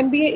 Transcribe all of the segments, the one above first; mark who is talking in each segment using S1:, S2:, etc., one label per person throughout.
S1: MBA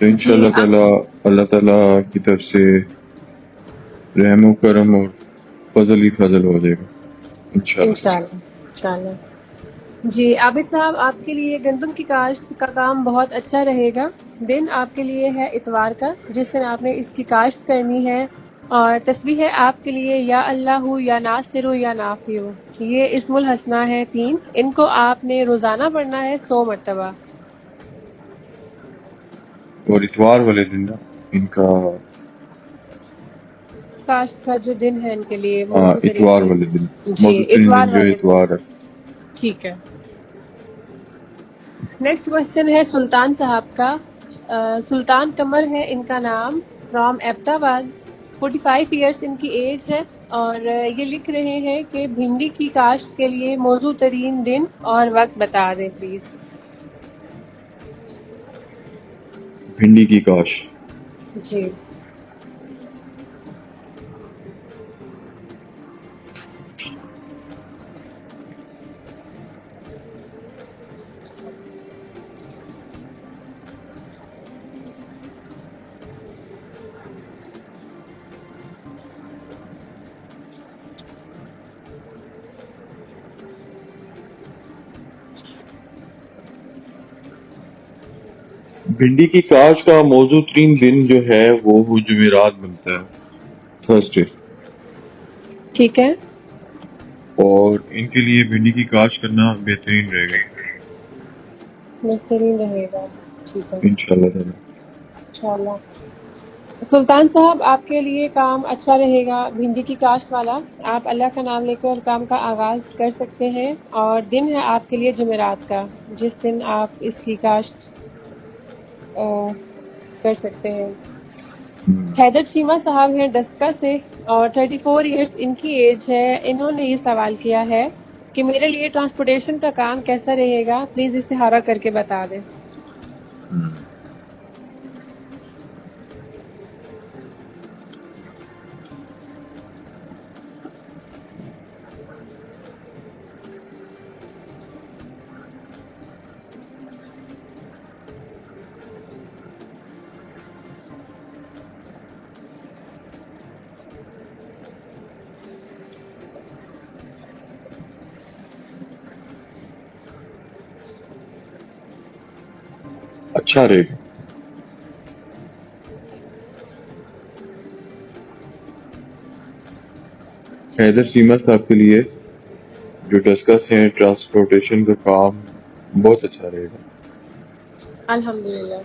S2: تو انشاءاللہ
S1: جی
S2: تعالیٰ اللہ تعالیٰ کی طرف سے رحم و کرم اور فضل ہی فضل ہو جائے گا انشاءاللہ تعالیٰ۔
S1: انشاءاللہ جی عابد صاحب، آپ کے لیے گندم کی کاشت کا کام بہت اچھا رہے گا۔ دن آپ کے لیے ہے اتوار کا، جس دن آپ نے اس کی کاشت کرنی ہے، اور تسبیح ہے آپ کے لیے یا اللہ یا ناصر یا نافع۔ یہ اسم الحسنہ ہے 3، ان کو آپ نے روزانہ پڑھنا ہے 100 مرتبہ۔
S2: اور اتوار والے دن نا ان کا
S1: کاشت کا جو دن ہے ان کے لیے موضوع ترین
S2: اتوار
S1: دن۔
S2: والے دن
S1: جی
S2: موضوع ترین
S1: اتوار
S2: دن جو
S1: والے دن،
S2: اتوار ہے۔
S1: ٹھیک ہے۔ نیکسٹ کوشچن ہے سلطان صاحب کا۔ سلطان قمر ہے ان کا نام، فرام ایبٹ آباد، 45 ایئرس ان کی ایج ہے، اور یہ لکھ رہے ہیں کہ بھنڈی کی کاشت کے لیے موزوں ترین دن اور وقت بتا دیں پلیز۔
S2: بھنڈی کی کاش
S1: جی
S2: بھنڈی کی کاش کا موزوں ترین دن جو ہے وہ جمعرات بنتا ہے، تھرسڈے،
S1: ٹھیک ہے،
S2: اور ان کے لیے بھنڈی کی کاش کرنا بہترین رہے گا
S1: بہترین رہے گا، ٹھیک ہے
S2: انشاءاللہ تعالیٰ۔
S1: انشاءاللہ۔ سلطان صاحب آپ کے لیے کام اچھا رہے گا بھنڈی کی کاشت والا، آپ اللہ کا نام لے کر کام کا آغاز کر سکتے ہیں، اور دن ہے آپ کے لیے جمعرات کا، جس دن آپ اس کی کاشت کر سکتے ہیں۔ حیدر چیمہ صاحب ہیں ڈسکا سے، اور 34 ایئرس ان کی ایج ہے۔ انہوں نے یہ سوال کیا ہے کہ میرے لیے ٹرانسپورٹیشن کا کام کیسا رہے گا، پلیز استخارہ کر کے بتا دیں۔
S2: اچھا رہے گا۔ حیدر سیما صاحب کے لیے جو ڈسکا سے ہیں ٹرانسپورٹیشن کا کام بہت اچھا رہے گا۔
S1: الحمدللہ۔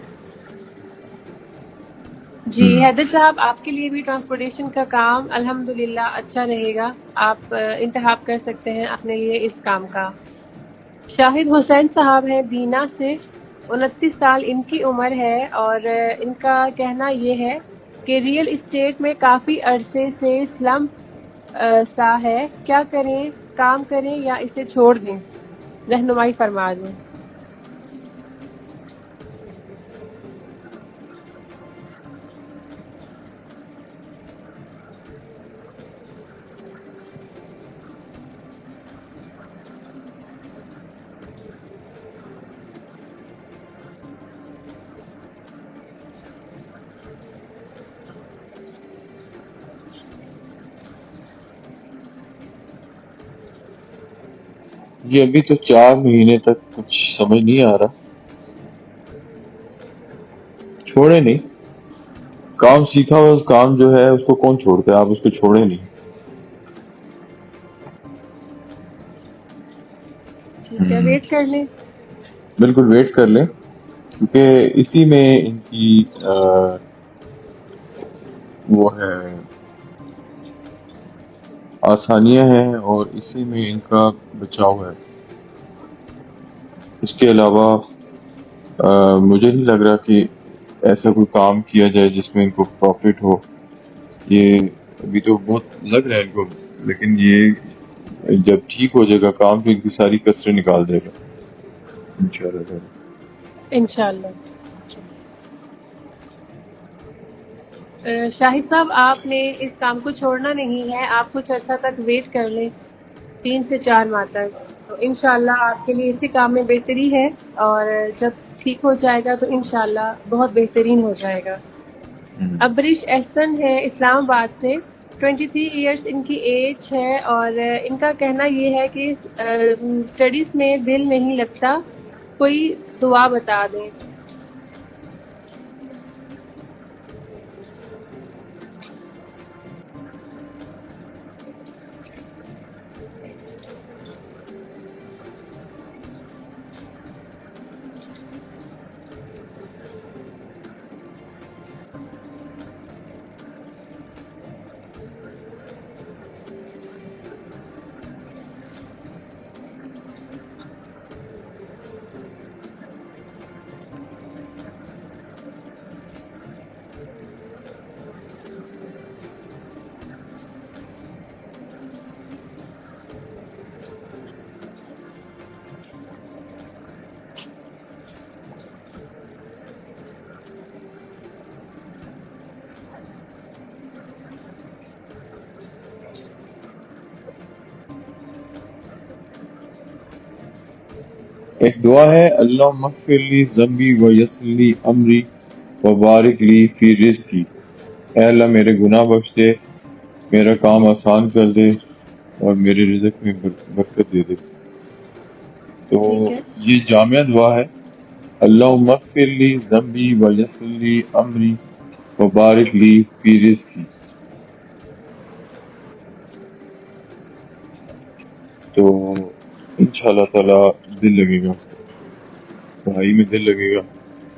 S1: جی حیدر صاحب آپ کے لیے بھی ٹرانسپورٹیشن کا کام الحمدللہ اچھا رہے گا، آپ انتخاب کر سکتے ہیں اپنے لیے اس کام کا۔ شاہد حسین صاحب ہیں بینا سے، 29 سال ان کی عمر ہے، اور ان کا کہنا یہ ہے کہ ریئل اسٹیٹ میں کافی عرصے سے سلمپ سا ہے، کیا کریں، کام کریں یا اسے چھوڑ دیں، رہنمائی فرما دیں۔
S2: یہ ابھی تو 4 مہینے تک کچھ سمجھ نہیں آ رہا، چھوڑے نہیں، کام سیکھا ہوا کام جو ہے اس کو کون چھوڑتا ہے، آپ اس کو چھوڑے نہیں۔
S1: ٹھیک ہے، ویٹ کر لیں۔
S2: بالکل ویٹ کر لیں، کیونکہ اسی میں ان کی وہ ہے آسانیاں ہیں اور اسی میں ان کا بچاؤ ہے۔ اس کے علاوہ مجھے نہیں لگ رہا کہ ایسا کوئی کام کیا جائے جس میں ان کو پروفٹ ہو۔ یہ ابھی تو بہت لگ رہا ہے ان کو، لیکن یہ جب ٹھیک ہو جائے گا کام تو ان کی ساری کسریں نکال دے گا انشاءاللہ۔
S1: انشاءاللہ۔ شاہد صاحب آپ نے اس کام کو چھوڑنا نہیں ہے، آپ کچھ عرصہ تک ویٹ کر لیں، 3 سے 4 ماہ تک۔ تو انشاءاللہ آپ کے لیے اسی کام میں بہتری ہے، اور جب ٹھیک ہو جائے گا تو انشاءاللہ بہت بہترین ہو جائے گا۔ ابرش احسن ہے اسلام آباد سے، 23 ایئرس ان کی ایج ہے، اور ان کا کہنا یہ ہے کہ اسٹڈیز میں دل نہیں لگتا، کوئی دعا بتا دیں۔
S2: ایک دعا ہے، اللہ مغفر لی ذنبی و یسر لی امری و بارک لی فی رزقی۔ اے اللہ میرے گناہ بخش دے، میرا کام آسان کر دے اور میرے رزق میں برکت دے دے۔ تو
S1: ٹھیک ہے،
S2: یہ جامع دعا ہے، اللہ مغفر لی ذنبی و یسر لی امری و بارک لی فی رزقی۔ تو انشاءاللہ تعالی دل لگے گا، پڑھائی میں دل لگے گا۔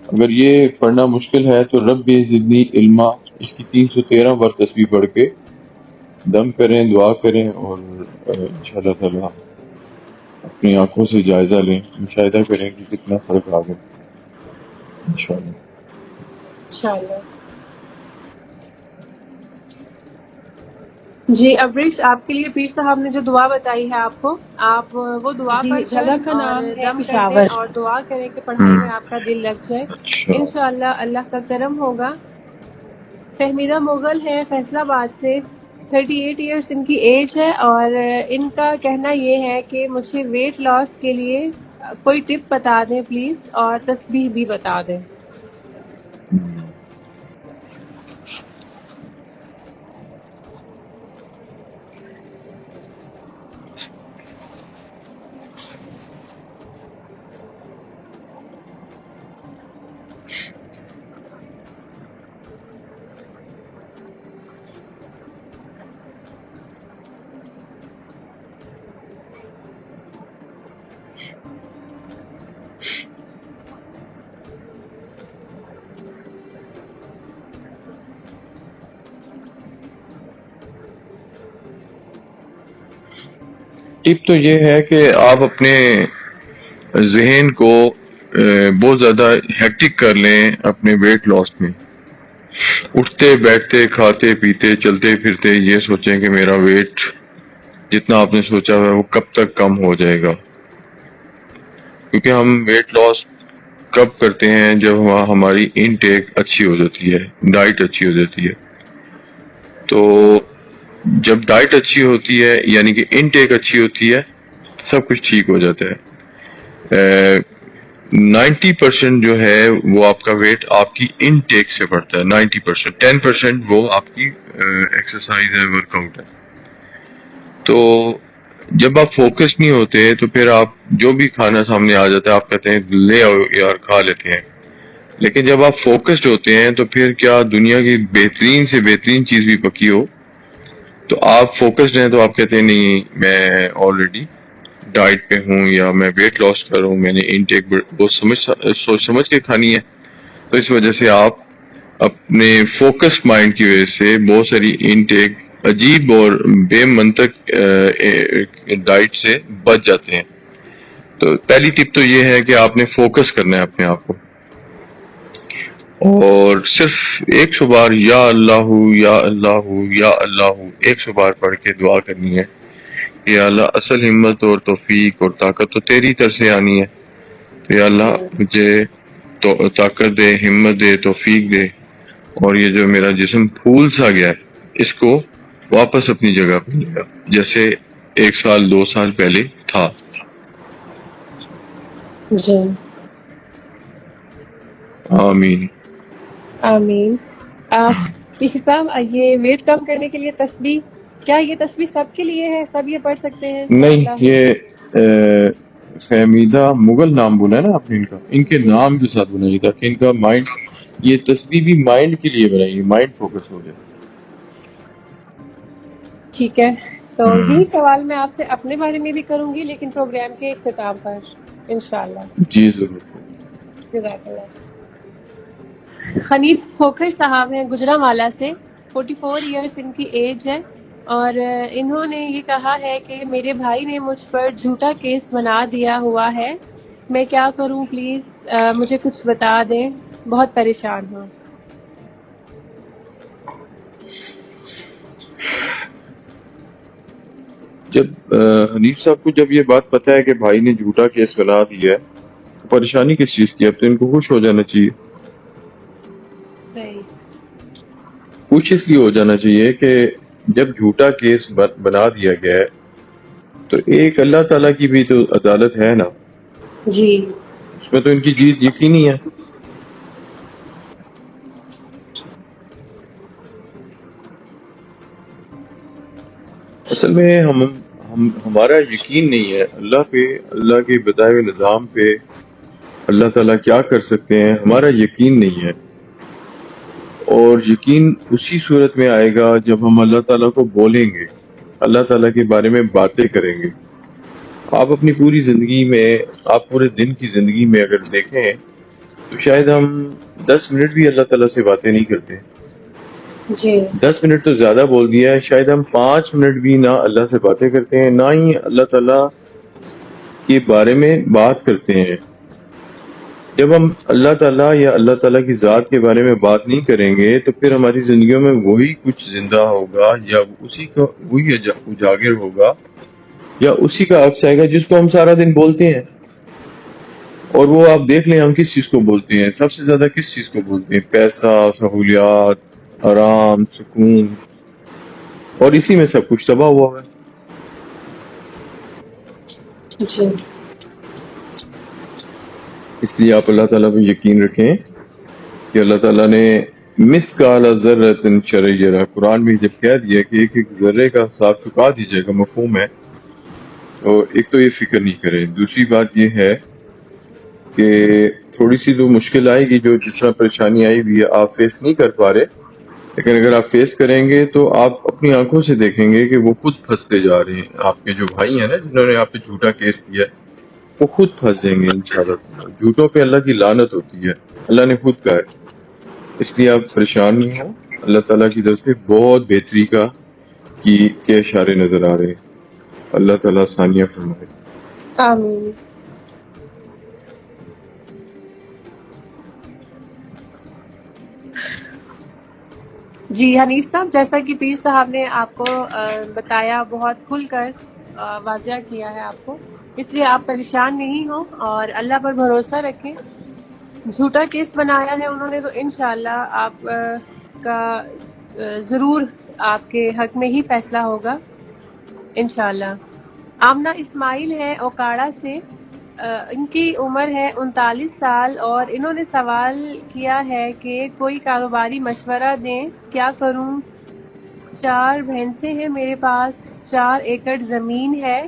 S2: اگر یہ پڑھنا مشکل ہے تو رب زدنی علما، اس کی 313 بار تسبیح پڑھ کے دم کریں، دعا کریں، اور انشاءاللہ تعالی اپنی آنکھوں سے جائزہ لیں، مشاہدہ کریں کہ کتنا فرق آ گیا انشاءاللہ۔
S1: انشاءاللہ۔ جی ابرش، آپ کے لیے پیر صاحب نے جو دعا بتائی ہے آپ کو، آپ وہ دعا
S3: جی،
S1: پڑھ کر
S3: جگہ کا
S1: اور
S3: نام ہے
S1: دم کر دیں
S3: پشاور۔
S1: اور دعا کریں کہ پڑھائی میں آپ کا دل لگ جائے۔
S2: اچھا،
S1: انشاءاللہ اللہ کا کرم ہوگا۔ فہمیدہ مغل ہے فیصل آباد سے، 38 ایئرس ان کی ایج ہے، اور ان کا کہنا یہ ہے کہ مجھے ویٹ لاس کے لیے کوئی ٹپ بتا دیں پلیز، اور تسبیح بھی بتا دیں۔
S2: ٹپ تو یہ ہے کہ آپ اپنے ذہن کو بہت زیادہ ہیکٹک کر لیں اپنے ویٹ لاس میں، اٹھتے بیٹھتے کھاتے پیتے چلتے پھرتے یہ سوچیں کہ میرا ویٹ جتنا آپ نے سوچا ہے وہ کب تک کم ہو جائے گا، کیونکہ ہم ویٹ لاس کب کرتے ہیں جب ہماری انٹیک اچھی ہو جاتی ہے، ڈائٹ اچھی ہو جاتی ہے۔ تو جب ڈائٹ اچھی ہوتی ہے یعنی کہ انٹیک اچھی ہوتی ہے، سب کچھ ٹھیک ہو جاتا ہے۔ 90% جو ہے وہ آپ کا ویٹ آپ کی انٹیک سے بڑھتا ہے، 90%، 10% وہ آپ کی ایکسرسائز ہے، ورک آؤٹ ہے۔ تو جب آپ فوکس نہیں ہوتے تو پھر آپ جو بھی کھانا سامنے آ جاتا ہے آپ کہتے ہیں لے آؤ یار کھا لیتے ہیں، لیکن جب آپ فوکسڈ ہوتے ہیں تو پھر کیا دنیا کی بہترین سے بہترین چیز بھی پکی ہو تو آپ فوکسڈ ہیں تو آپ کہتے ہیں نہیں میں آلریڈی ڈائٹ پہ ہوں یا میں ویٹ لاس کر رہا ہوں، میں نے انٹیک بہت سوچ سمجھ کے کھانی ہے، تو اس وجہ سے آپ اپنے فوکس مائنڈ کی وجہ سے بہت ساری انٹیک عجیب اور بے منطق ڈائٹ سے بچ جاتے ہیں۔ تو پہلی ٹپ تو یہ ہے کہ آپ نے فوکس کرنا ہے اپنے آپ کو، اور صرف 100 بار یا اللہ یا اللہ یا اللہ 100 بار پڑھ کے دعا کرنی ہے کہ یا اللہ اصل ہمت اور توفیق اور طاقت تو تیری طرف سے آنی ہے، تو یا اللہ مجھے تو طاقت دے، ہمت دے، توفیق دے، اور یہ جو میرا جسم پھول سا گیا ہے اس کو واپس اپنی جگہ پہ لے آ، جیسے 1 سال 2 سال پہلے تھا۔
S1: جی
S2: آمین.
S1: آمین. پیر صاحب، یہ ویٹ کم کرنے کے لیے تسبیح، کیا یہ تسبیح سب کے لیے ہے؟ سب یہ پڑھ سکتے ہیں؟
S2: نہیں،
S1: اللہ
S2: یہ فہمیدہ مغل نام بولا ہے نا آپ نے، ان کے
S1: جی
S2: نام کے ساتھ بنائی تاکہ ان کا مائنڈ، یہ تسبیح بھی مائنڈ کے لیے بنائی، مائنڈ فوکس ہو جائے.
S1: ٹھیک ہے. تو
S2: ہم،
S1: یہی سوال میں آپ سے اپنے بارے میں بھی کروں گی، لیکن پروگرام کے اختتام پر انشاءاللہ.
S2: جی ضرور.
S1: جزاک اللہ. حنیف کھوکھر صاحب ہیں گجرانوالہ سے، 44 ایئرس ان کی ایج ہے، اور انہوں نے یہ کہا ہے کہ میرے بھائی نے مجھ پر جھوٹا کیس بنا دیا ہوا ہے، میں کیا کروں؟ پلیز مجھے کچھ بتا دیں، بہت پریشان ہوں.
S2: جب حنیف صاحب کو جب یہ بات پتہ ہے کہ بھائی نے جھوٹا کیس بنا دیا ہے تو پریشانی کس چیز کی ہے؟ اب تو ان کو خوش ہو جانا چاہیے.
S1: صحیح.
S2: خوش اس لیے ہو جانا چاہیے کہ جب جھوٹا کیس بنا دیا گیا ہے تو ایک اللہ تعالیٰ کی بھی تو عدالت ہے نا،
S1: جی
S2: اس میں تو ان کی جیت یقینی ہے. اصل میں ہمارا یقین نہیں ہے اللہ پہ، اللہ کے بتائے ہوئے نظام پہ، اللہ تعالیٰ کیا کر سکتے ہیں، ہمارا یقین نہیں ہے. اور یقین اسی صورت میں آئے گا جب ہم اللہ تعالیٰ کو بولیں گے، اللہ تعالیٰ کے بارے میں باتیں کریں گے. آپ اپنی پوری زندگی میں، آپ پورے دن کی زندگی میں اگر دیکھیں تو شاید ہم 10 منٹ بھی اللہ تعالیٰ سے باتیں نہیں کرتے.
S1: جی
S2: 10 منٹ تو زیادہ بول دیا ہے، شاید ہم 5 منٹ بھی نہ اللہ سے باتیں کرتے ہیں، نہ ہی اللہ تعالیٰ کے بارے میں بات کرتے ہیں. جب ہم اللہ تعالیٰ یا اللہ تعالیٰ کی ذات کے بارے میں بات نہیں کریں گے تو پھر ہماری زندگیوں میں وہی کچھ زندہ ہوگا، یا اسی کا وہی اجاگر ہوگا، یا اسی کا عکس آئے گا جس کو ہم سارا دن بولتے ہیں. اور وہ آپ دیکھ لیں ہم کس چیز کو بولتے ہیں، سب سے زیادہ کس چیز کو بولتے ہیں؟ پیسہ، سہولیات، آرام، سکون، اور اسی میں سب کچھ تباہ ہوا ہے.
S1: جی
S2: اس لیے آپ اللہ تعالیٰ پہ یقین رکھیں کہ اللہ تعالیٰ نے مثقال ذرۃ شرعیہ، قرآن میں جب کہہ دیا کہ ایک ایک ذرے کا حساب چکا دیجیے گا، مفہوم ہے. تو ایک تو یہ فکر نہیں کریں. دوسری بات یہ ہے کہ تھوڑی سی جو مشکل آئے گی، جو جس طرح پریشانی آئی ہوئی ہے آپ فیس نہیں کر پا رہے، لیکن اگر آپ فیس کریں گے تو آپ اپنی آنکھوں سے دیکھیں گے کہ وہ خود پھنستے جا رہے ہیں. آپ کے جو بھائی ہیں نا جنہوں نے آپ پہ جھوٹا کیس کیا ہے، وہ خود پھنس جائیں گے انشاءاللہ. جھوٹوں پہ اللہ کی لعنت ہوتی ہے، اللہ نے خود کہا ہے. اس لیے آپ پریشان نہیں ہوں، اللہ تعالیٰ کی طرف سے بہت بہتری کے اشارے نظر آ رہے ہیں. اللہ تعالیٰ آسانیاں فرمائے.
S1: آمین. جی حنیف صاحب، جیسا کہ پیر صاحب نے آپ کو بتایا، بہت کھل کر واضح کیا ہے آپ کو، اس لیے آپ پریشان نہیں ہوں اور اللہ پر بھروسہ رکھیں. جھوٹا کیس بنایا ہے انہوں نے تو انشاءاللہ آپ کا ضرور آپ کے حق میں ہی فیصلہ ہوگا انشاءاللہ. آمنہ اسماعیل ہے اوکاڑا سے، ان کی عمر ہے 39 سال، اور انہوں نے سوال کیا ہے کہ کوئی کاروباری مشورہ دیں، کیا کروں؟ 4 بھینسیں ہیں میرے پاس، 4 ایکڑ زمین ہے،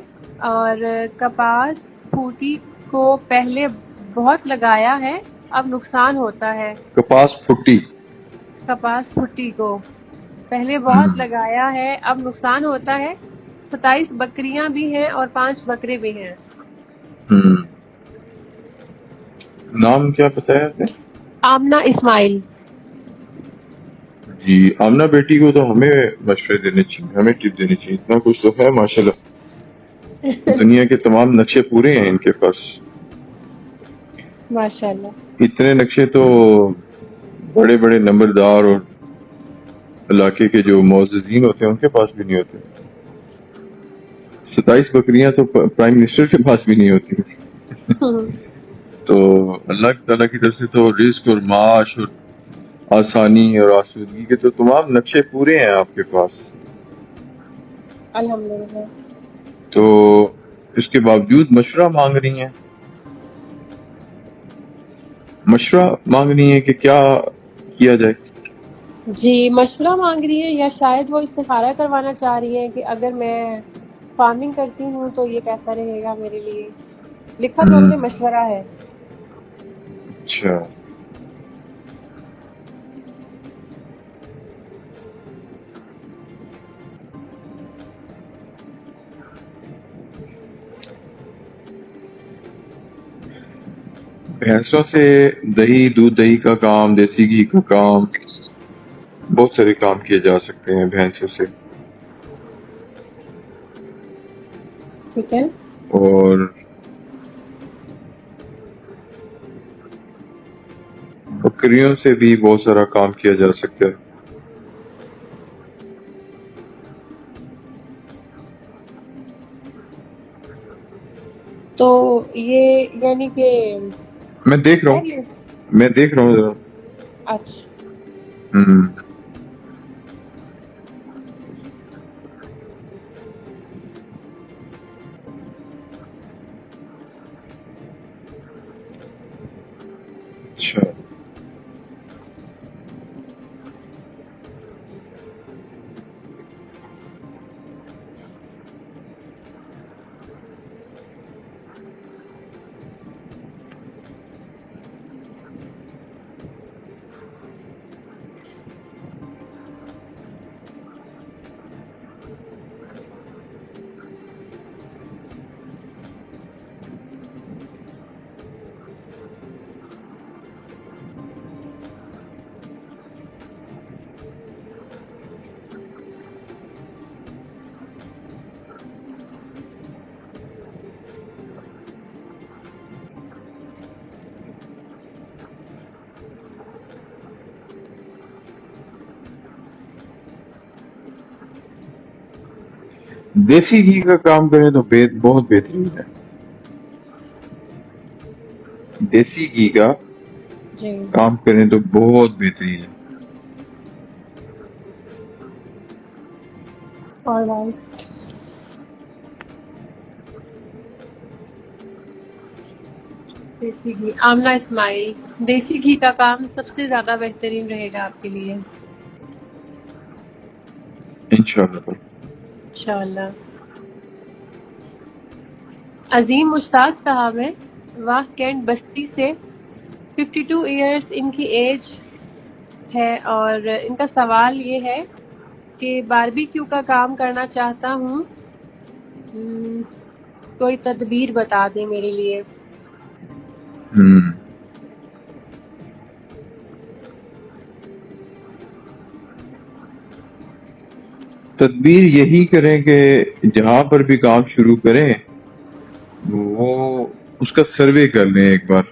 S1: اور کپاس پھوٹی کو پہلے بہت لگایا ہے، اب نقصان ہوتا ہے.
S2: کپاس پھٹی.
S1: کپاس پھوٹی کو پہلے بہت لگایا ہے، اب نقصان ہوتا ہے. 27 بکریاں بھی ہیں اور 5 بکرے بھی ہیں.
S2: ہم، نام کیا بتایا آپ نے؟
S1: آمنہ اسماعیل.
S2: جی، آمنہ بیٹی کو تو ہمیں مشورے دینے چاہیے، ہمیں ٹپ دینی چاہیے. اتنا کچھ تو ہے ماشاءاللہ، دنیا کے تمام نقشے پورے ہیں ان کے پاس.
S1: ماشاءاللہ.
S2: اتنے نقشے تو بڑے بڑے نمبردار اور علاقے کے جو معززین ہوتے ہیں ان کے پاس بھی نہیں ہوتے. 27 بکریاں تو پرائم منسٹر کے پاس بھی نہیں ہوتی. تو اللہ تعالیٰ کی طرف سے تو رزق اور معاش اور آسانی اور آسودگی کے تو تمام نقشے پورے ہیں آپ کے پاس.
S1: الحمدللہ.
S2: تو اس کے باوجود مشورہ مانگ رہی ہیں. مشورہ مانگنی ہے کہ کیا کیا جائے.
S1: جی مشورہ مانگ رہی ہیں، یا شاید وہ استخارہ کروانا چاہ رہی ہیں کہ اگر میں فارمنگ کرتی ہوں تو یہ کیسا رہے گا میرے لیے. لکھا تو انہوں نے مشورہ ہے.
S2: اچھا. بھینسوں سے دودھ دہی کا کام، دیسی گھی کا کام، بہت سارے کام کیے جا سکتے ہیں بھینسوں سے.
S1: ٹھیک ہے.
S2: اور بکریوں سے بھی بہت سارا کام کیا جا سکتا ہے.
S1: تو یہ یعنی کہ
S2: میں دیکھ رہا ہوں ذرا.
S1: اچھا.
S2: اچھا. دیسی گھی کا کام کریں تو بہت بہترین ہے. دیسی گھی کا
S1: جی
S2: کام کریں تو بہت بہترین ہے.
S1: alright. دیسی گھی. آمنہ اسماعیل، دیسی گھی کا کام سب سے زیادہ بہترین رہے گا آپ کے لیے
S2: انشاءاللہ.
S1: انشاءاللہ. عظیم مشتاق صاحب ہیں، واہ کینٹ بستی سے. 52 ایئرس ان کی ایج ہے، اور ان کا سوال یہ ہے کہ باربیکیو کا کام کرنا چاہتا ہوں، کوئی تدبیر بتا دیں میرے لیے.
S2: تدبیر یہی کریں کہ جہاں پر بھی کام شروع کریں وہ اس کا سروے کر لیں ایک بار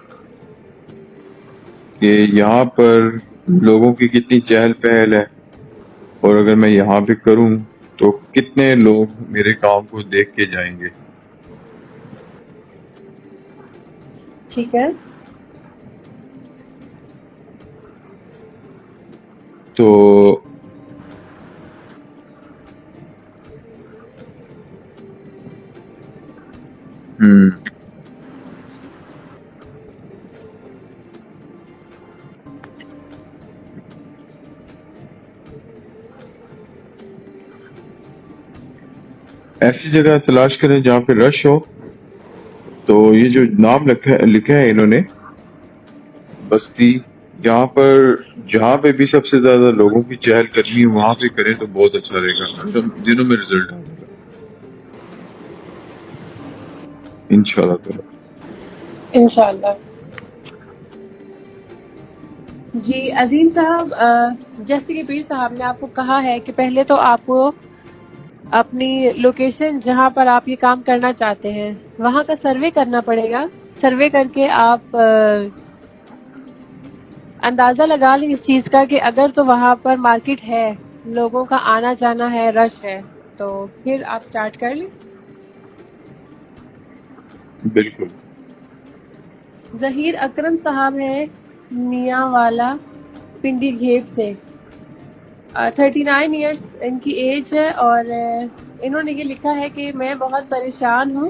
S2: کہ یہاں پر لوگوں کی کتنی چہل پہل ہے، اور اگر میں یہاں پہ کروں تو کتنے لوگ میرے کام کو دیکھ کے جائیں گے.
S1: ٹھیک ہے.
S2: تو ایسی جگہ تلاش کریں جہاں پہ رش ہو. تو یہ جو نام لکھا ہے انہوں نے بستی، جہاں پہ بھی سب سے زیادہ لوگوں کی چہل قدمی وہاں پہ کریں تو بہت اچھا رہے گا. دنوں میں رزلٹ آ جائے گا انشاءاللہ.
S1: انشاءاللہ. جی عظیم صاحب، جیسے کہ پیر صاحب نے آپ کو کہا ہے کہ پہلے تو آپ کو اپنی لوکیشن جہاں پر آپ یہ کام کرنا چاہتے ہیں وہاں کا سروے کرنا پڑے گا. سروے کر کے آپ اندازہ لگا لیں اس چیز کا کہ اگر تو وہاں پر مارکیٹ ہے، لوگوں کا آنا جانا ہے، رش ہے، تو پھر آپ سٹارٹ کر لیں.
S2: بالکل.
S1: ظہیر اکرم صاحب ہیں میاں والا پنڈی گھیٹ سے. 39 ایئرس ان کی ایج ہے، اور انہوں نے یہ لکھا ہے کہ میں بہت پریشان ہوں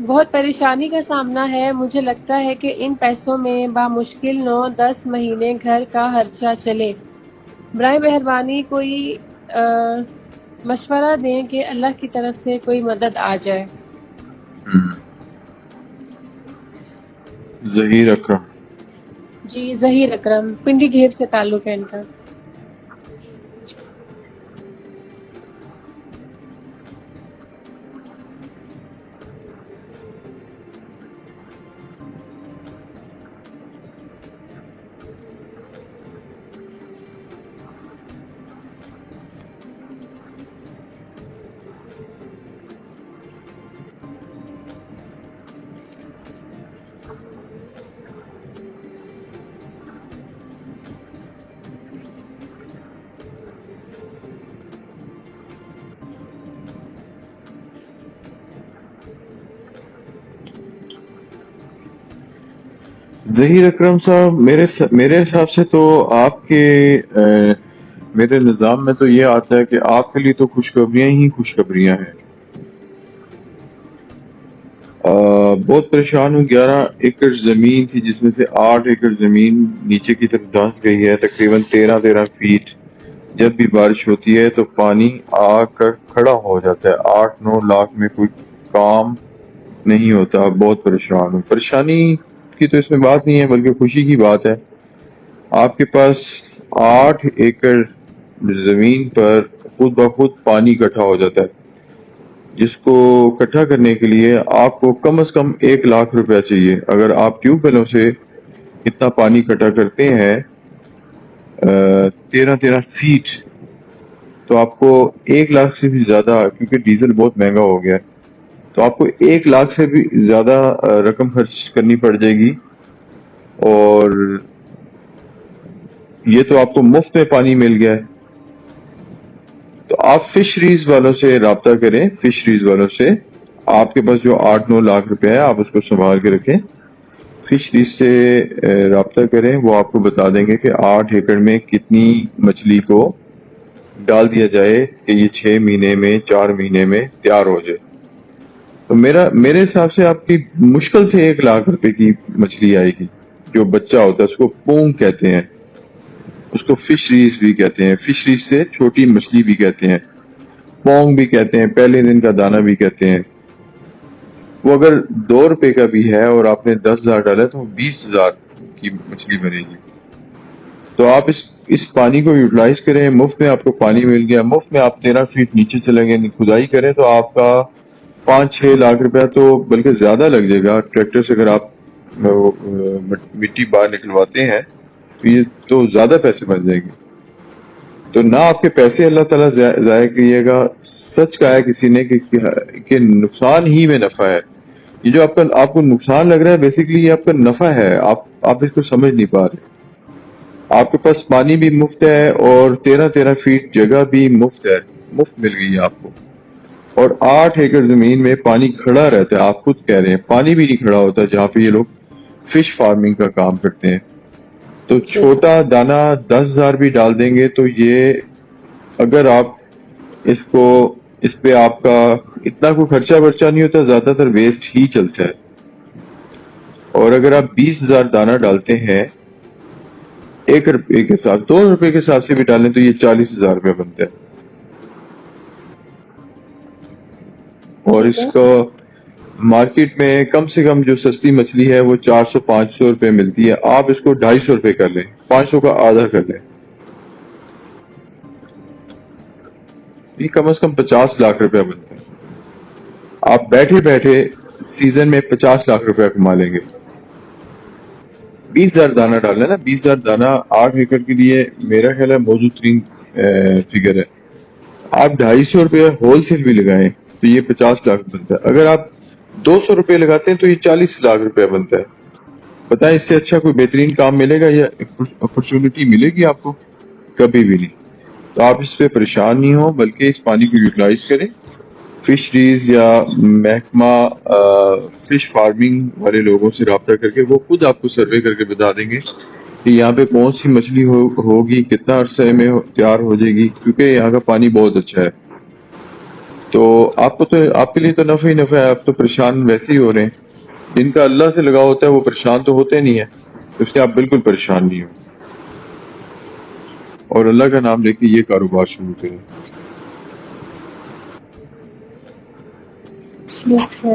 S1: بہت پریشانی کا سامنا ہے۔ مجھے لگتا ہے کہ ان پیسوں میں بامشکل 9-10 مہینے گھر کا خرچہ چلے۔ برائے مہربانی کوئی مشورہ دیں کہ اللہ کی طرف سے کوئی مدد آ جائے۔
S2: ظہیر اکرم۔
S1: جی ظہیر اکرم، پنڈی گھیب سے تعلق ہے ان کا۔
S2: ظہیر اکرم صاحب، میرے حساب سے تو آپ کے میرے نظام میں تو یہ آتا ہے کہ آپ کے لیے تو خوشخبریاں ہی خوشخبریاں ہیں۔ بہت پریشان ہوں۔ 11 ایکڑ زمین تھی جس میں سے 8 ایکڑ زمین نیچے کی طرف دھنس گئی ہے، تقریباً 13 فیٹ۔ جب بھی بارش ہوتی ہے تو پانی آ کر کھڑا ہو جاتا ہے۔ 8-9 لاکھ میں کوئی کام نہیں ہوتا۔ بہت پریشان ہوں۔ پریشانی کی تو اس میں بات نہیں ہے بلکہ خوشی کی بات ہے۔ آپ کے پاس 8 ایکڑ زمین پر خود بخود پانی اکٹھا ہو جاتا ہے، جس کو اکٹھا کرنے کے لیے آپ کو کم از کم 1 لاکھ روپیہ چاہیے۔ اگر آپ ٹیوب ویلوں سے اتنا پانی اکٹھا کرتے ہیں 13 فیٹ، تو آپ کو 1 لاکھ سے بھی زیادہ، کیونکہ ڈیزل بہت مہنگا ہو گیا ہے، تو آپ کو 1 لاکھ سے بھی زیادہ رقم خرچ کرنی پڑ جائے گی۔ اور یہ تو آپ کو مفت میں پانی مل گیا ہے۔ تو آپ فشریز والوں سے رابطہ کریں۔ فشریز والوں سے آپ کے پاس جو 8-9 لاکھ روپے ہے آپ اس کو سنبھال کے رکھیں۔ فشریز سے رابطہ کریں، وہ آپ کو بتا دیں گے کہ 8 ایکڑ میں کتنی مچھلی کو ڈال دیا جائے کہ یہ 6 مہینے میں 4 مہینے میں تیار ہو جائے۔ تو میرے حساب سے آپ کی مشکل سے 1 لاکھ روپے کی مچھلی آئے گی۔ جو بچہ ہوتا ہے اس کو پونگ کہتے ہیں، اس کو فشریز بھی کہتے ہیں۔ فشریز سے چھوٹی مچھلی بھی کہتے ہیں، پونگ بھی کہتے ہیں، پہلے دن کا دانہ بھی کہتے ہیں۔ وہ اگر 2 روپے کا بھی ہے اور آپ نے 10,000 ڈالا تو 20,000 کی مچھلی بنے گی۔ تو آپ اس پانی کو یوٹیلائز کریں۔ مفت میں آپ کو پانی مل گیا، مفت میں آپ 13 فیٹ نیچے چلیں گے، کھدائی کریں تو آپ کا 5-6 لاکھ روپیہ تو بلکہ زیادہ لگ جائے گا۔ ٹریکٹر سے اگر آپ مٹی باہر نکلواتے ہیں تو یہ تو زیادہ پیسے بن جائیں گے۔ تو نہ آپ کے پیسے اللہ تعالیٰ ضائع کیے گا۔ سچ کہا ہے کسی نے کہ نقصان ہی میں نفع ہے۔ یہ جو آپ کو نقصان لگ رہا ہے بیسیکلی یہ آپ کا نفع ہے، آپ اس کو سمجھ نہیں پا رہے۔ آپ کے پاس پانی بھی مفت ہے اور 13 فیٹ جگہ بھی مفت ہے، مفت مل گئی ہے آپ کو۔ اور 8 ایکڑ زمین میں پانی کھڑا رہتا ہے۔ آپ خود کہہ رہے ہیں پانی بھی نہیں کھڑا ہوتا جہاں پہ یہ لوگ فش فارمنگ کا کام کرتے ہیں۔ تو چھوٹا دانہ 10,000 بھی ڈال دیں گے تو یہ اگر آپ اس پہ آپ کا اتنا کوئی خرچہ ورچہ نہیں ہوتا، زیادہ تر ویسٹ ہی چلتا ہے۔ اور اگر آپ 20,000 دانہ ڈالتے ہیں 1 روپے کے ساتھ، 2 روپے کے حساب سے بھی ڈالیں تو یہ 40,000 روپے بنتا ہے۔ اور اس کو مارکیٹ میں کم سے کم جو سستی مچھلی ہے وہ 400-500 روپے ملتی ہے۔ آپ اس کو 250 روپے کر لیں، 500 کا آدھا کر لیں، یہ کم از کم 50 لاکھ روپے بنتا ہے۔ آپ بیٹھے بیٹھے سیزن میں 50 لاکھ روپے کما لیں گے۔ 20,000 دانہ ڈالنا نا، 20,000 دانہ 8 ایکڑ کے لیے میرا خیال ہے موزوں ترین فگر ہے۔ آپ 250 روپے ہول سیل بھی لگائیں تو یہ 50 لاکھ بنتا ہے۔ اگر آپ 200 روپے لگاتے ہیں تو یہ 40 لاکھ روپے بنتا ہے۔ بتائیں اس سے اچھا کوئی بہترین کام ملے گا یا اپرچونٹی ملے گی آپ کو؟ کبھی بھی نہیں۔ تو آپ اس پہ پریشان نہیں ہوں، بلکہ اس پانی کو یوٹیلائز کریں. فشریز یا محکمہ فش فارمنگ والے لوگوں سے رابطہ کر کے وہ خود آپ کو سروے کر کے بتا دیں گے کہ یہاں پہ کون سی مچھلی ہوگی، کتنا عرصے میں تیار ہو جائے گی، کیونکہ یہاں کا پانی بہت اچھا ہے. تو آپ کے لیے تو نفع ہی نفع ہے. آپ تو پریشان ویسے ہی ہو رہے ہیں. جن کا اللہ سے لگاؤ ہوتا ہے وہ پریشان تو ہوتے نہیں ہیں، اس لیے آپ بالکل پریشان نہیں ہو، اور اللہ کا نام لے کے یہ کاروبار شروع کریں.
S1: اچھا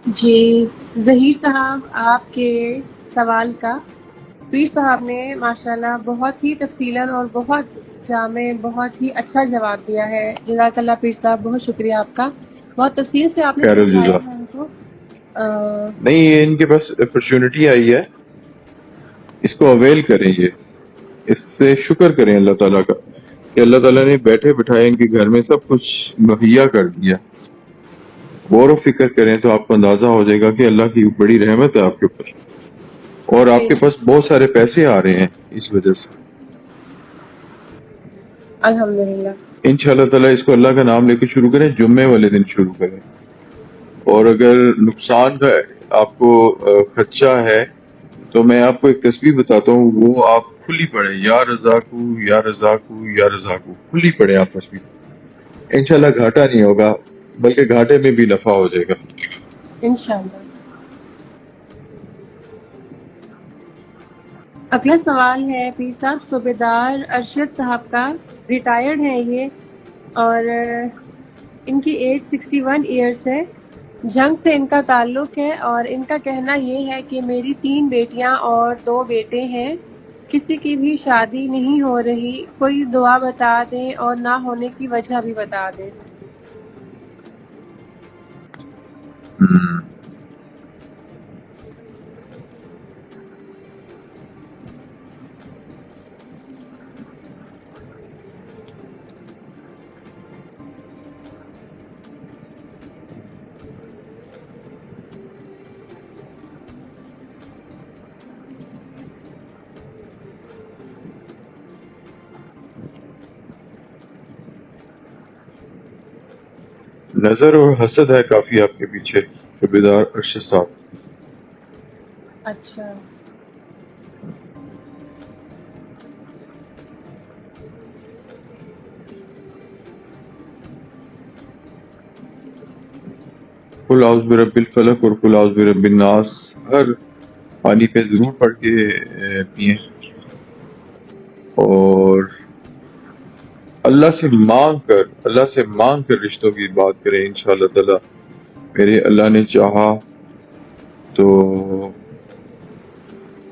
S1: جی، ظہیر صاحب آپ کے سوال کا پیر صاحب نے ماشاءاللہ بہت ہی تفصیلاً اور بہت جامع، بہت ہی اچھا جواب دیا ہے. جزاک اللہ پیر صاحب، بہت شکریہ آپ کا. بہت تفصیل سے آپ نے
S2: خیر
S1: سمجھایا
S2: الجزا.
S1: ہے ان کو.
S2: نہیں، یہ ان کے پاس اپرچونٹی آئی ہے، اس کو اویل کریں. یہ اس سے شکر کریں اللہ تعالیٰ کا کہ اللہ تعالیٰ نے بیٹھے بٹھائے ان کے گھر میں سب کچھ مہیا کر دیا. غور و فکر کریں تو آپ کو اندازہ ہو جائے گا کہ اللہ کی بڑی رحمت ہے آپ کے اوپر، اور آپ
S1: بے
S2: کے
S1: شک،
S2: پاس بہت سارے پیسے آ رہے ہیں اس وجہ سے.
S1: الحمدللہ.
S2: ان شاء اللہ تعالیٰ اس کو اللہ کا نام لے کے شروع کریں، جمعے والے دن شروع کریں. اور اگر نقصان کا آپ کو خدشہ ہے تو میں آپ کو ایک تسبیح بتاتا ہوں، وہ آپ کھلی پڑھیں، یا رزاقو یا رزاقو یا رزاقو، کھلی پڑھیں آپ تسبیح. انشاءاللہ گھاٹا نہیں ہوگا، بلکہ گھاٹے میں بھی نفع ہو جائے گا.
S1: انشاءاللہ. اگلا سوال ہے پیر صاحب صوبیدار ارشد صاحب کا. ریٹائرڈ ہیں یہ، اور ان کی ایج 61 ایئرس ہے. جنگ سے ان کا تعلق ہے، اور ان کا کہنا یہ ہے کہ میری 3 بیٹیاں اور 2 بیٹے ہیں، کسی کی بھی شادی نہیں ہو رہی، کوئی دعا بتا دیں اور نہ ہونے کی وجہ بھی بتا دیں.
S2: ہم۔ نظر اور حسد ہے کافی آپ کے پیچھے صوبیدار ارشد صاحب.
S1: اچھا.
S2: قل اعوذ برب الفلق اور قل اعوذ برب الناس ہر پانی پہ ضرور پڑھ کے پئیں، اور اللہ سے مانگ کر رشتوں کی بات کریں. انشاءاللہ تعالی میرے اللہ نے چاہا تو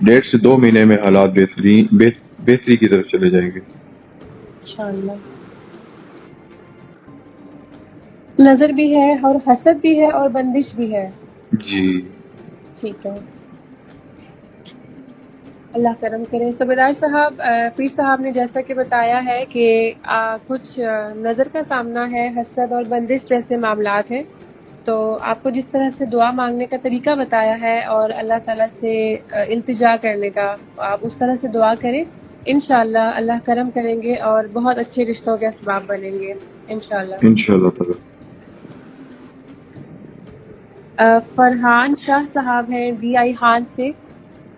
S2: 1.5 سے 2 مہینے میں حالات بہتری کی طرف چلے جائیں گے.
S1: انشاءاللہ. نظر بھی ہے اور حسد بھی ہے اور بندش بھی ہے.
S2: جی
S1: ٹھیک ہے، اللہ کرم کرے. صوبیدار صاحب، پیر صاحب نے جیسا کہ بتایا ہے کہ کچھ نظر کا سامنا ہے، حسد اور بندش جیسے معاملات ہیں، تو آپ کو جس طرح سے دعا مانگنے کا طریقہ بتایا ہے اور اللہ تعالیٰ سے التجا کرنے کا، آپ اس طرح سے دعا کریں. انشاءاللہ اللہ کرم کریں گے اور بہت اچھے رشتوں کے اسباب بنیں گے انشاءاللہ.
S2: انشاءاللہ تعالی.
S1: فرحان شاہ صاحب ہیں ڈی آئی خان سے.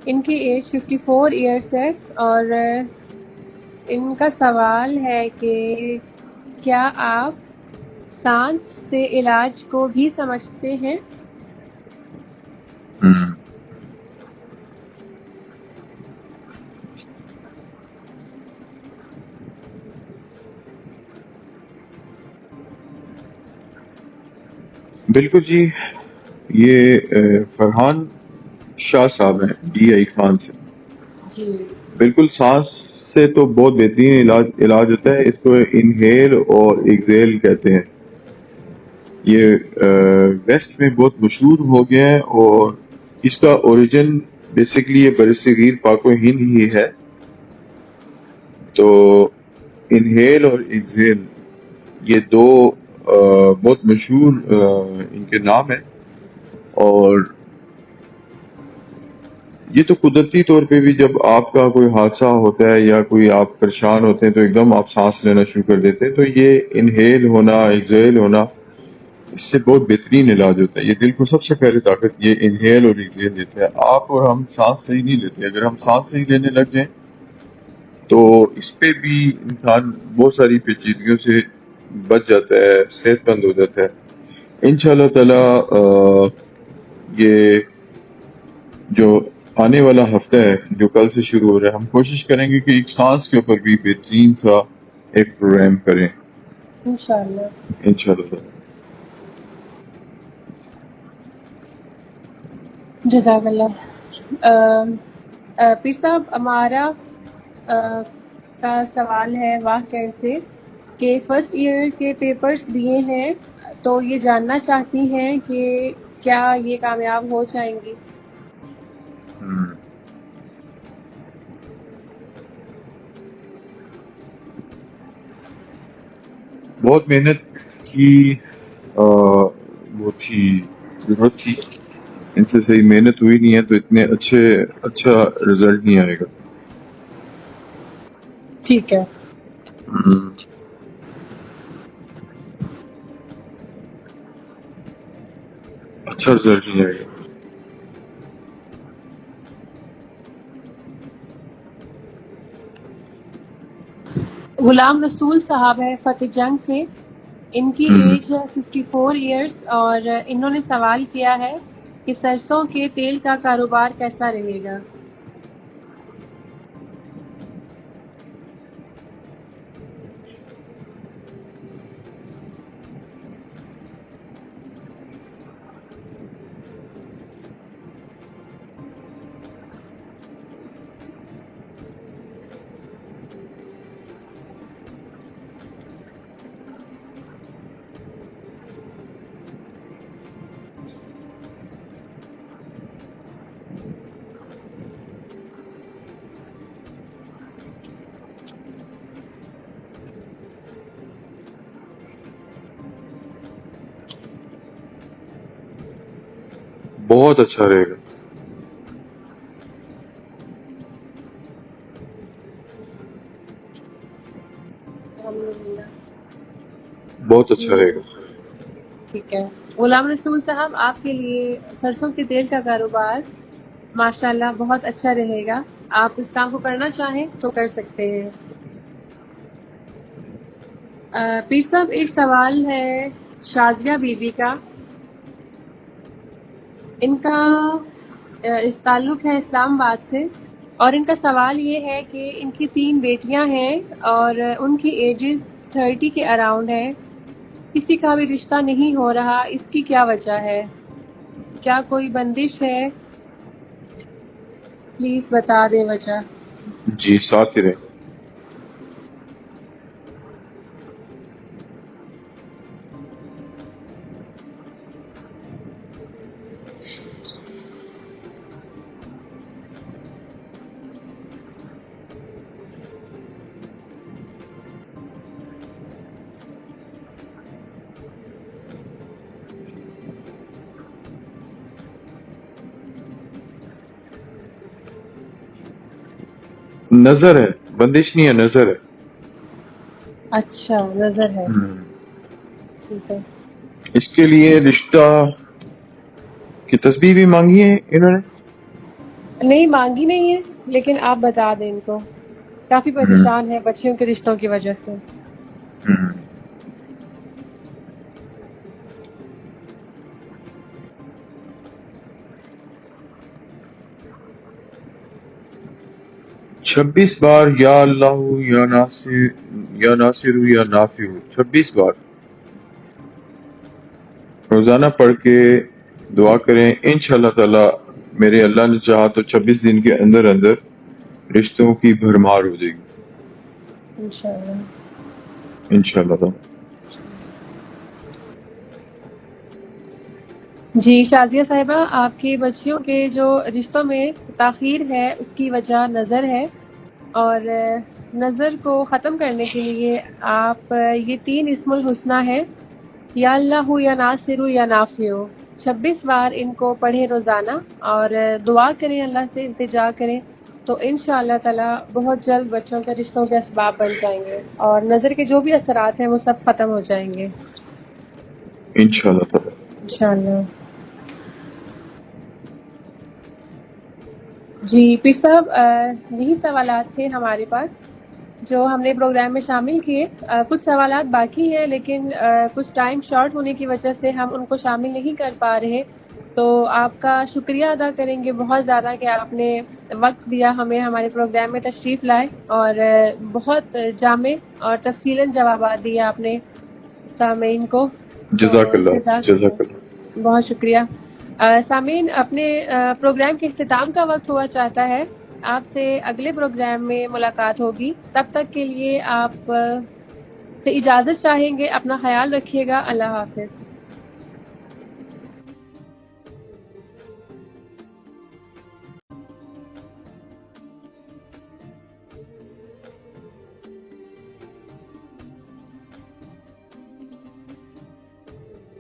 S1: ان کی ایج 54 ایئرس ہے، اور ان کا سوال ہے کہ کیا آپ سانس سے علاج کو بھی سمجھتے ہیں؟
S2: ہم۔ بالکل جی، یہ فرحان شاہ صاحب ہیں ڈی آئی خان سے.
S1: جی
S2: بالکل سانس سے تو بہت بہترین علاج ہوتا ہے. اس کو انہیل اور ایگزیل کہتے ہیں. یہ ویسٹ میں بہت مشہور ہو گیا ہے، اور اس کا اوریجن بیسیکلی یہ برصغیر پاک و ہند ہی ہے. تو انہیل اور ایگزیل یہ دو بہت مشہور ان کے نام ہیں، اور یہ تو قدرتی طور پہ بھی جب آپ کا کوئی حادثہ ہوتا ہے یا کوئی آپ پریشان ہوتے ہیں تو ایک دم آپ سانس لینا شروع کر دیتے ہیں، تو یہ انہیل ہونا ایکزیل ہونا اس سے بہت بہترین علاج ہوتا ہے. یہ دل کو سب سے پہلے طاقت یہ انہیل اور ایکزیل دیتا ہے. آپ اور ہم سانس صحیح نہیں لیتے. اگر ہم سانس صحیح لینے لگ جائیں تو اس پہ بھی انسان بہت ساری پیچیدگیوں سے بچ جاتا ہے، صحت مند ہو جاتا ہے. انشاءاللہ تعالی یہ جو آنے والا ہفتہ ہے جو کل سے شروع ہو رہا ہے، ہم کوشش کریں گے کہ ایک سانس کے اوپر بھی بہترین سا ایک پروگرام کریں
S1: انشاءاللہ.
S2: انشاءاللہ.
S1: جزاک اللہ. پیر صاحب ہمارا کا سوال ہے واقع سے کہ فرسٹ ایئر کے پیپرز دیے ہیں تو یہ جاننا چاہتی ہیں کہ کیا یہ کامیاب ہو جائیں گی؟
S2: بہت محنت کی وہ تھی، ضرورت تھی. ان سے صحیح محنت ہوئی نہیں ہے تو اتنے اچھا رزلٹ نہیں آئے گا.
S1: ٹھیک ہے.
S2: اچھا رزلٹ نہیں آئے گا.
S1: غلام رسول صاحب ہے فتح جنگ سے، ان کی ایج ہے 54 ایئرس اور انہوں نے سوال کیا ہے کہ سرسوں کے تیل کا کاروبار کیسا رہے گا؟
S2: بہت اچھا رہے گا.
S1: الحمدللہ.
S2: بہت اچھا رہے گا.
S1: ٹھیک ہے. غلام رسول صاحب آپ کے لیے سرسوں کے تیل کا کاروبار ماشاءاللہ بہت اچھا رہے گا. آپ اس کام کو کرنا چاہیں تو کر سکتے ہیں. پیر صاحب ایک سوال ہے شازیہ بی بی کا. ان کا اس تعلق ہے اسلام آباد سے اور ان کا سوال یہ ہے کہ ان کی 3 بیٹیاں ہیں اور ان کی ایجز 30 کے اراؤنڈ ہے. کسی کا بھی رشتہ نہیں ہو رہا، اس کی کیا وجہ ہے؟ کیا کوئی بندش ہے؟ پلیز بتا دیں وجہ.
S2: جی ساتھ ہی رہے. نظر ہے، بندش نہیں ہے، نظر ہے.
S1: اچھا نظر ہے. ٹھیک ہے.
S2: اس کے لیے رشتہ کی تسبیح بھی مانگی ہے انہوں نے؟
S1: نہیں مانگی نہیں ہے، لیکن آپ بتا دیں ان کو. کافی پریشان ہے بچیوں کے رشتوں کی وجہ سے.
S2: چھبیس بار یا اللہ یا ناصر یا نافع 26 بار روزانہ پڑھ کے دعا کریں. انشاءاللہ تعالی میرے اللہ نے چاہا تو 26 دن کے اندر اندر رشتوں کی بھرمار ہو جائے گی
S1: انشاءاللہ.
S2: انشاءاللہ تعالی.
S1: جی شازیہ صاحبہ، آپ کی بچیوں کے جو رشتوں میں تاخیر ہے اس کی وجہ نظر ہے، اور نظر کو ختم کرنے کے لیے آپ یہ 3 اسم الحسنہ ہیں، یا اللہ یا ناصر یا نافع. 26 بار ان کو پڑھیں روزانہ اور دعا کریں، اللہ سے التجا کریں، تو انشاءاللہ تعالی بہت جلد بچوں کے رشتوں کے اسباب بن جائیں گے اور نظر کے جو بھی اثرات ہیں وہ سب ختم ہو جائیں گے
S2: انشاءاللہ تعالی.
S1: انشاءاللہ. جی پیر صاحب، یہی سوالات تھے ہمارے پاس جو ہم نے پروگرام میں شامل کیے. کچھ سوالات باقی ہیں لیکن کچھ ٹائم شارٹ ہونے کی وجہ سے ہم ان کو شامل نہیں کر پا رہے، تو آپ کا شکریہ ادا کریں گے بہت زیادہ کہ آپ نے وقت دیا ہمیں، ہمارے پروگرام میں تشریف لائے اور بہت جامع اور تفصیلاً جوابات دیے آپ نے سامعین کو.
S2: جزاک اللہ.
S1: بہت شکریہ. سامعین، اپنے پروگرام کے اختتام کا وقت ہوا چاہتا ہے. آپ سے اگلے پروگرام میں ملاقات ہوگی، تب تک کے لیے آپ سے اجازت چاہیں گے. اپنا خیال رکھیے گا. اللہ حافظ.